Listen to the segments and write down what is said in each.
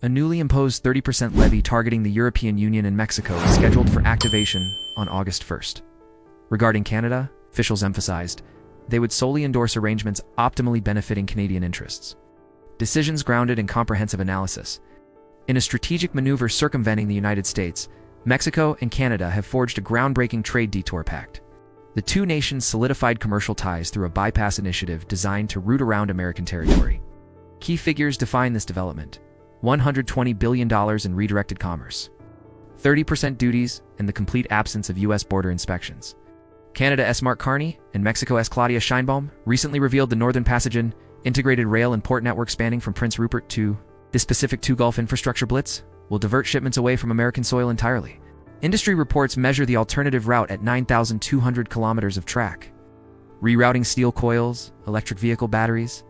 A newly imposed 30% levy targeting the European Union and Mexico is scheduled for activation on August 1st. Regarding Canada, officials emphasized they would solely endorse arrangements optimally benefiting Canadian interests. Decisions grounded in comprehensive analysis. In a strategic maneuver circumventing the United States, Mexico and Canada have forged a groundbreaking trade detour pact. The two nations solidified commercial ties through a bypass initiative designed to route around American territory. Key figures define this development: $120 billion in redirected commerce, 30% duties, and the complete absence of U.S. border inspections. Canada's Mark Carney and Mexico's Claudia Sheinbaum recently revealed the Northern Passage, an integrated rail and port network spanning from Prince Rupert to this Pacific to Gulf infrastructure blitz will divert shipments away from American soil entirely. Industry reports measure the alternative route at 9,200 kilometers of track. Rerouting steel coils, electric vehicle batteries,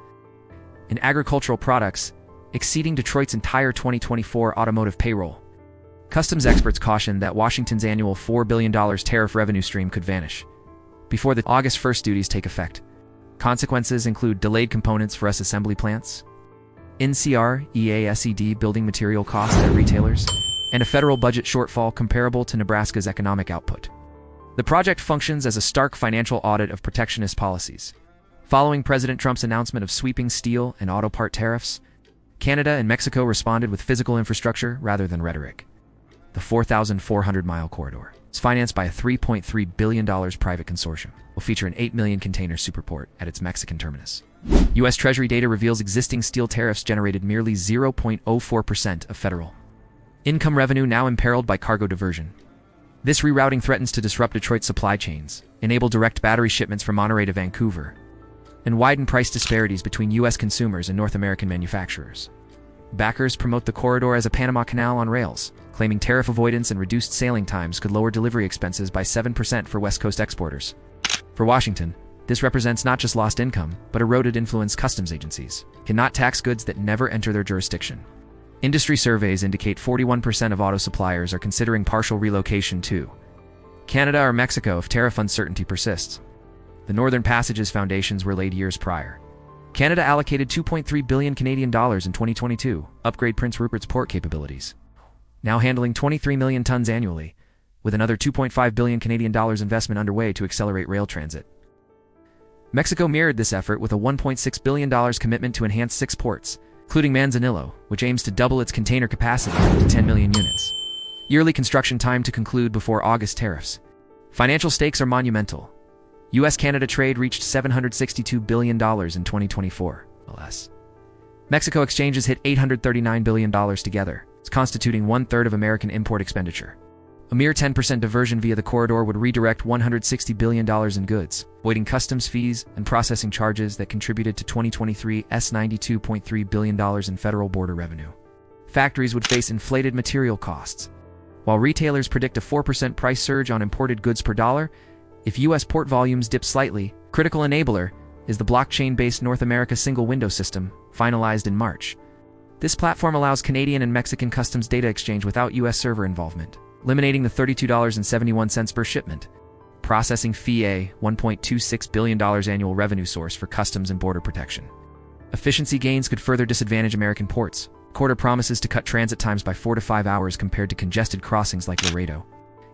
and agricultural products, exceeding Detroit's entire 2024 automotive payroll. Customs experts caution that Washington's annual $4 billion tariff revenue stream could vanish before the August 1st duties take effect. Consequences include delayed components for U.S. assembly plants, NCR, EASED building material costs at retailers, and a federal budget shortfall comparable to Nebraska's economic output. The project functions as a stark financial audit of protectionist policies. Following President Trump's announcement of sweeping steel and auto part tariffs, Canada and Mexico responded with physical infrastructure rather than rhetoric. The 4,400-mile corridor is financed by a $3.3 billion private consortium, will feature an 8 million container superport at its Mexican terminus. U.S. Treasury data reveals existing steel tariffs generated merely 0.04% of federal income revenue, now imperiled by cargo diversion. This rerouting threatens to disrupt Detroit's supply chains, enable direct battery shipments from Monterey to Vancouver, and widen price disparities between U.S. consumers and North American manufacturers. Backers promote the corridor as a Panama Canal on rails, claiming tariff avoidance and reduced sailing times could lower delivery expenses by 7% for West Coast exporters. For Washington, this represents not just lost income, but eroded influence. Customs agencies cannot tax goods that never enter their jurisdiction. Industry surveys indicate 41% of auto suppliers are considering partial relocation to Canada or Mexico if tariff uncertainty persists. The Northern Passage's foundations were laid years prior. Canada allocated $2.3 billion Canadian dollars in 2022 upgrade Prince Rupert's port capabilities, now handling 23 million tons annually, with another $2.5 billion Canadian dollars investment underway to accelerate rail transit. Mexico mirrored this effort with a $1.6 billion commitment to enhance 6 ports, including Manzanillo, which aims to double its container capacity to 10 million units. Yearly construction time to conclude before August tariffs. Financial stakes are monumental. U.S.-Canada trade reached $762 billion in 2024, less. Mexico exchanges hit $839 billion together, constituting 1/3 of American import expenditure. A mere 10% diversion via the corridor would redirect $160 billion in goods, avoiding customs fees and processing charges that contributed to 2023's $92.3 billion in federal border revenue. Factories would face inflated material costs, while retailers predict a 4% price surge on imported goods per dollar. If U.S. port volumes dip slightly, critical enabler is the blockchain-based North America single window system, finalized in March. This platform allows Canadian and Mexican customs data exchange without U.S. server involvement, eliminating the $32.71 per shipment processing fee, a $1.26 billion annual revenue source for customs and border protection. Efficiency gains could further disadvantage American ports. Corridor promises to cut transit times by 4 to 5 hours compared to congested crossings like Laredo.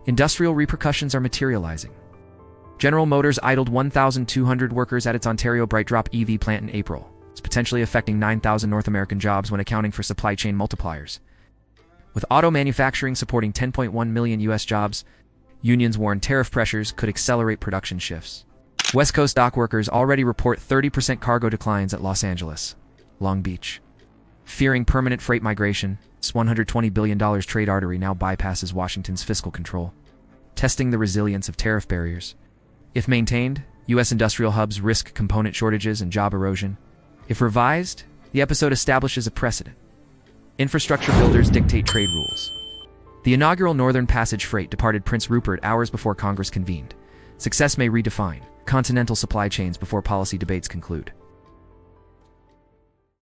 Industrial repercussions are materializing. General Motors idled 1,200 workers at its Ontario BrightDrop EV plant in April. It's potentially affecting 9,000 North American jobs when accounting for supply chain multipliers. With auto manufacturing supporting 10.1 million U.S. jobs, unions warn tariff pressures could accelerate production shifts. West Coast dock workers already report 30% cargo declines at Los Angeles, Long Beach. Fearing permanent freight migration, this $120 billion trade artery now bypasses Washington's fiscal control, testing the resilience of tariff barriers. If maintained, U.S. industrial hubs risk component shortages and job erosion. If revised, the episode establishes a precedent. Infrastructure builders dictate trade rules. The inaugural Northern Passage freight departed Prince Rupert hours before Congress convened. Success may redefine continental supply chains before policy debates conclude.